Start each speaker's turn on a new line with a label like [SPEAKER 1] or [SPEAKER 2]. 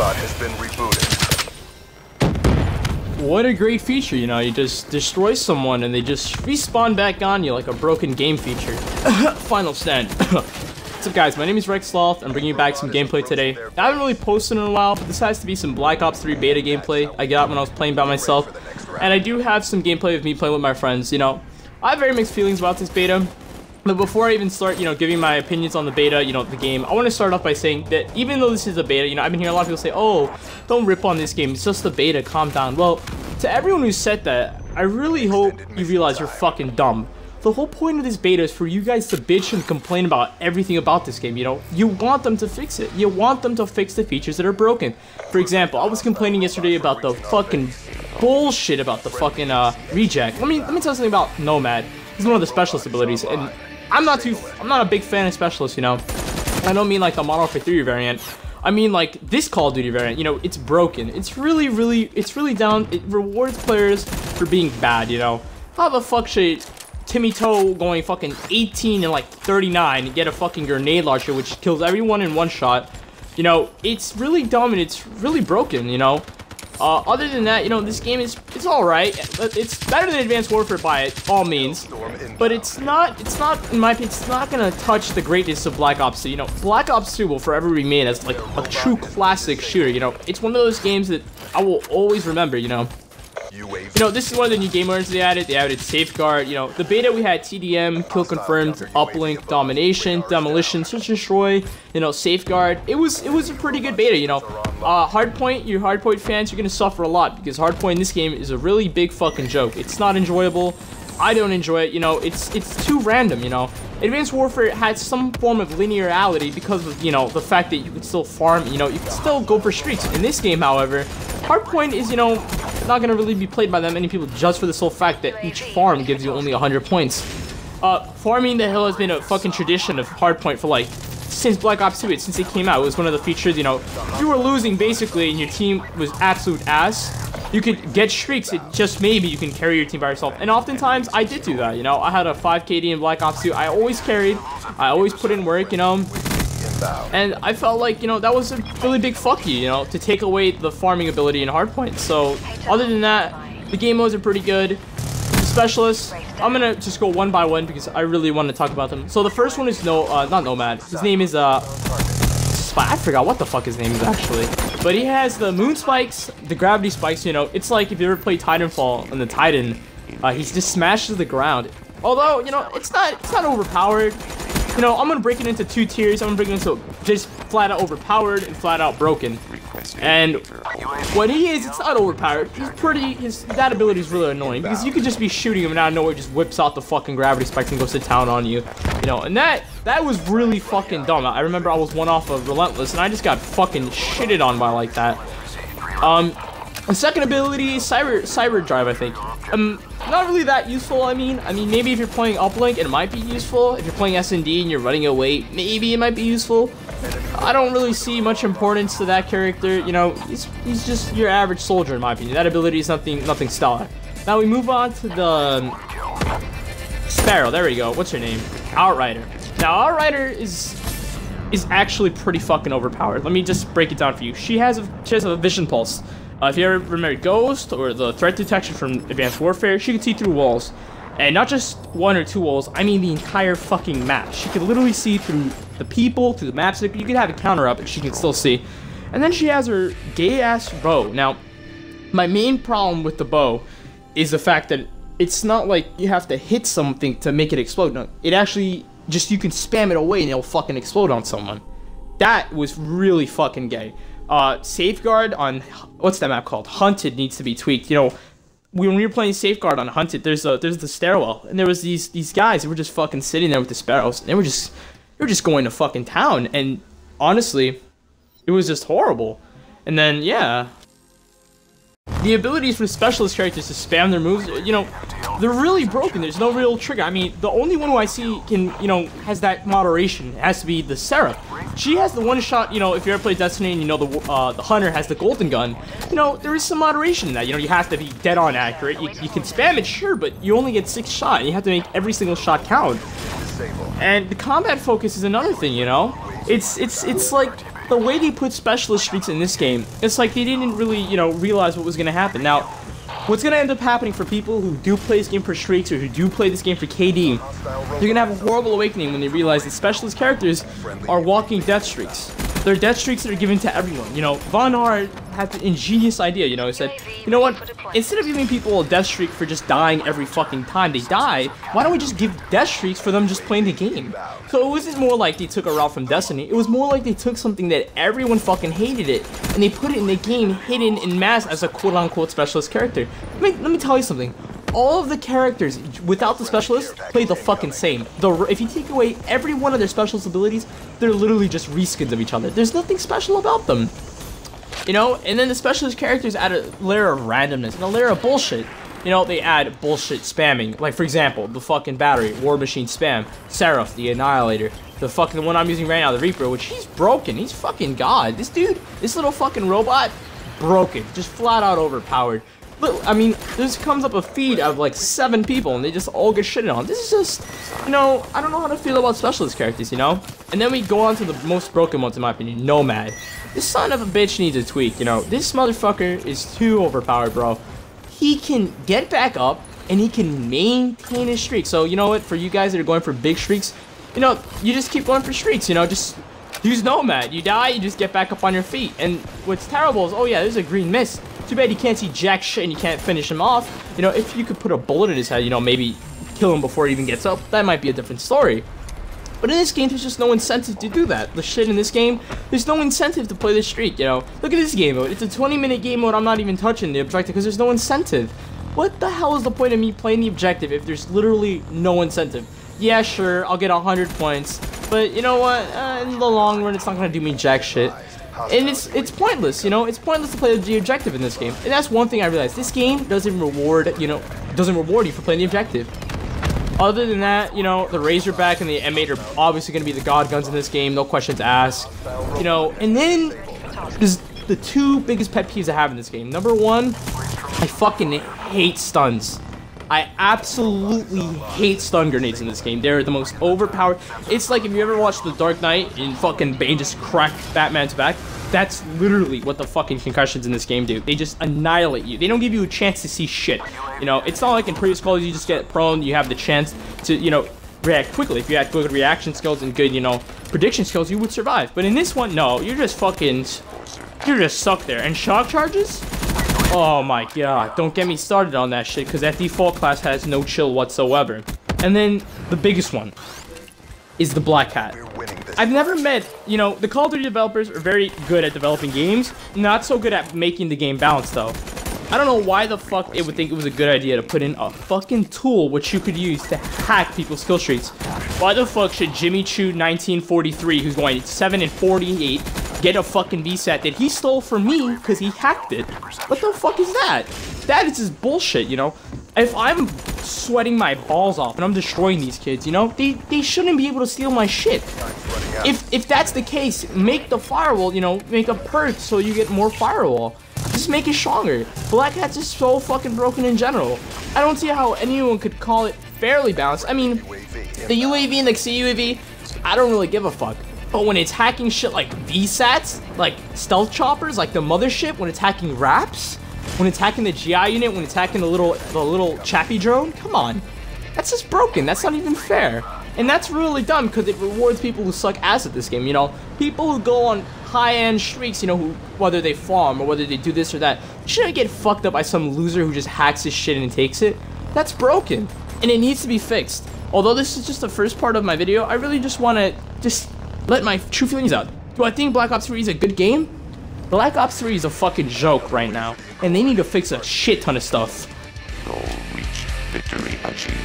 [SPEAKER 1] pod has been rebooted.
[SPEAKER 2] What a great feature, you know, you just destroy someone and they just respawn back on you like a broken game feature. Final stand. What's up guys, my name is rekt. I'm bringing you back some gameplay today. I haven't really posted in a while, but this has to be some Black Ops 3 beta gameplay I got when I was playing by myself. And I do have some gameplay of me playing with my friends, you know. I have very mixed feelings about this beta. But before I even start, you know, giving my opinions on the beta, you know, the game, I want to start off by saying that even though this is a beta, you know, I've been hearing a lot of people say, oh, don't rip on this game, it's just a beta, calm down. Well, to everyone who said that, I really hope you realize you're fucking dumb. The whole point of this beta is for you guys to bitch and complain about everything about this game, you know? You want them to fix it. You want them to fix the features that are broken. For example, I was complaining yesterday about the fucking bullshit about the fucking reject. Let me tell you something about Nomad. He's one of the specialist abilities, and I'm not a big fan of specialists, you know. I don't mean like the Modern Warfare 3 variant. I mean like this Call of Duty variant, you know, it's broken. It's really down. It rewards players for being bad, you know. How the fuck should Timmy Toe going fucking 18 and like 39 and get a fucking grenade launcher which kills everyone in one shot? You know, it's really dumb and it's really broken, you know. Other than that, you know, this game it's alright. It's better than Advanced Warfare by all means, but it's not, in my opinion, it's not gonna touch the greatness of Black Ops 2. You know, Black Ops 2 will forever remain as like a true classic shooter. You know, it's one of those games that I will always remember. You know, this is one of the new game modes they added. They added Safeguard. You know, the beta we had TDM, Kill Confirmed, Uplink, Domination, Demolition, Search and Destroy. You know, Safeguard. It was a pretty good beta. You know, Hardpoint. You Hardpoint fans, you're gonna suffer a lot because Hardpoint in this game is a really big fucking joke. It's not enjoyable. I don't enjoy it. You know, it's too random. You know, Advanced Warfare had some form of linearity because of, you know, the fact that you can still farm. You know, you can still go for streaks. In this game, however, Hardpoint is, you know, not gonna really be played by that many people just for the sole fact that each farm gives you only 100 points. Farming the hill has been a fucking tradition of Hardpoint for like since Black Ops 2, since it came out. It was one of the features, you know, if you were losing basically and your team was absolute ass, you could get streaks. It just maybe you can carry your team by yourself. And oftentimes I did do that, you know. I had a 5 KD in Black Ops 2. I always carried. I always put in work, you know. And I felt like, you know, that was a really big fuck you know, to take away the farming ability in Hardpoint. So, other than that, the game modes are pretty good. The specialists, I'm gonna just go one by one because I really want to talk about them. So the first one is not Nomad. His name is I forgot what the fuck his name is actually. But he has the moon spikes, the gravity spikes, you know. It's like if you ever played Titanfall and the Titan, he just smashes the ground. Although, you know, it's not overpowered. You know, I'm gonna break it into two tiers. I'm gonna break it into just flat out overpowered and flat out broken. And what he is, it's not overpowered. That ability is really annoying because you could just be shooting him and out of nowhere just whips out the fucking gravity spikes and goes to town on you. You know, and that was really fucking dumb. I remember I was one off of Relentless and I just got fucking shitted on by like that. The second ability, Cyber Drive, I think. Not really that useful. I mean, maybe if you're playing Uplink, it might be useful. If you're playing S&D and you're running away, maybe it might be useful. I don't really see much importance to that character. You know, he's just your average soldier in my opinion. That ability is nothing stellar. Now we move on to the Sparrow. There we go. What's her name? Outrider. Now Outrider is actually pretty fucking overpowered. Let me just break it down for you. She has a vision pulse. If you ever remember Ghost or the threat detection from Advanced Warfare, she can see through walls. And not just one or two walls, I mean the entire fucking map. She can literally see through the people, through the maps. You can have a counter up and she can still see. And then she has her gay-ass bow. Now, my main problem with the bow is the fact that it's not like you have to hit something to make it explode. No, it actually just, you can spam it away and it'll fucking explode on someone. That was really fucking gay. Safeguard on, what's that map called? Hunted needs to be tweaked. You know, when we were playing Safeguard on Hunted, there's the stairwell, and there was these guys who were just fucking sitting there with the sparrows, and they were just going to fucking town, and honestly, it was just horrible. And then, yeah, the abilities for specialist characters to spam their moves, you know, they're really broken. There's no real trigger. I mean, the only one who I see can, you know, has that moderation has to be the Seraph. She has the one shot, you know, if you ever play Destiny and you know the Hunter has the golden gun, you know, there is some moderation in that. You know, you have to be dead on accurate. You can spam it, sure, but you only get 6 shots. You have to make every single shot count. And the combat focus is another thing, you know. It's like the way they put specialist streaks in this game, it's like they didn't really, you know, realize what was gonna happen. Now, what's gonna end up happening for people who do play this game for streaks or who do play this game for KD, they're gonna have a horrible awakening when they realize that specialist characters are walking death streaks. They're death streaks that are given to everyone. You know, Von Art had the ingenious idea, you know, he said, you know what, instead of giving people a death streak for just dying every fucking time they die, why don't we just give death streaks for them just playing the game? So it wasn't more like they took a route from Destiny, it was more like they took something that everyone fucking hated it, and they put it in the game hidden in mass as a quote-unquote specialist character. Let me tell you something. All of the characters without the specialist play the fucking same. If you take away every one of their specialist abilities, they're literally just reskins of each other. There's nothing special about them. You know, and then the specialist characters add a layer of randomness and a layer of bullshit. You know, they add bullshit spamming. Like, for example, the fucking battery, War Machine spam, Seraph, the Annihilator, the fucking one I'm using right now, the Reaper, which he's broken. He's fucking god. This dude, this little fucking robot, broken. Just flat out overpowered. But, I mean, this comes up a feed of like 7 people and they just all get shitted on. This is just, you know, I don't know how to feel about specialist characters, you know? And then we go on to the most broken ones in my opinion, Nomad. This son of a bitch needs a tweak, you know? This motherfucker is too overpowered, bro. He can get back up and he can maintain his streak. So, you know what, for you guys that are going for big streaks, you know, you just keep going for streaks, you know? Just use Nomad. You die, you just get back up on your feet. And what's terrible is, oh yeah, there's a green mist. Too bad you can't see jack shit and you can't finish him off. You know, if you could put a bullet in his head, you know, maybe kill him before he even gets up, that might be a different story. But in this game, there's just no incentive to do that. The shit in this game, there's no incentive to play this streak, you know. Look at this game mode. It's a 20-minute game mode. I'm not even touching the objective because there's no incentive. What the hell is the point of me playing the objective if there's literally no incentive? Yeah, sure, I'll get 100 points. But you know what? In the long run, it's not going to do me jack shit. And it's pointless, you know, it's pointless to play the objective in this game. And that's one thing I realized. This game doesn't reward, you know, doesn't reward you for playing the objective. Other than that, you know, the Razorback and the M8 are obviously going to be the god guns in this game, no questions asked. You know, and then there's the 2 biggest pet peeves I have in this game. Number 1, I fucking hate stuns. I absolutely hate stun grenades in this game. They're the most overpowered. It's like if you ever watched The Dark Knight and fucking Bane just cracked Batman's back. That's literally what the fucking concussions in this game do. They just annihilate you. They don't give you a chance to see shit. You know, it's not like in previous calls you just get prone, you have the chance to, you know, react quickly. If you had good reaction skills and good, you know, prediction skills, you would survive. But in this one, no, you're just fucking, you're just stuck there. And shock charges? Oh my god, don't get me started on that shit, because that default class has no chill whatsoever. And then, the biggest one is the Black Hat. I've never met, you know, the Call of Duty developers are very good at developing games, not so good at making the game balanced though. I don't know why the fuck it would think it was a good idea to put in a fucking tool which you could use to hack people's skill streaks. Why the fuck should Jimmy Choo 1943, who's going 7 and 48, get a fucking VSAT that he stole from me because he hacked it? What the fuck is that? That is just bullshit, you know? If I'm sweating my balls off and I'm destroying these kids, you know, they shouldn't be able to steal my shit. If that's the case, make the firewall, you know, make a perk so you get more firewall. Just make it stronger. Black Hat's just so fucking broken in general. I don't see how anyone could call it fairly balanced. I mean, the UAV and the CUAV, I don't really give a fuck. But when it's hacking shit like VSATs, like stealth choppers, like the mothership, when it's hacking RAPs, when it's hacking the GI unit, when it's hacking the little Chappie drone, come on. That's just broken. That's not even fair. And that's really dumb because it rewards people who suck ass at this game, you know? People who go on high-end streaks, you know, who, whether they farm or whether they do this or that, shouldn't get fucked up by some loser who just hacks his shit and takes it. That's broken. And it needs to be fixed. Although this is just the first part of my video, I really just want to just let my true feelings out. Do I think Black Ops 3 is a good game? Black Ops 3 is a fucking joke right now. And they need to fix a shit ton of stuff.
[SPEAKER 1] Goal reached. Victory achieved.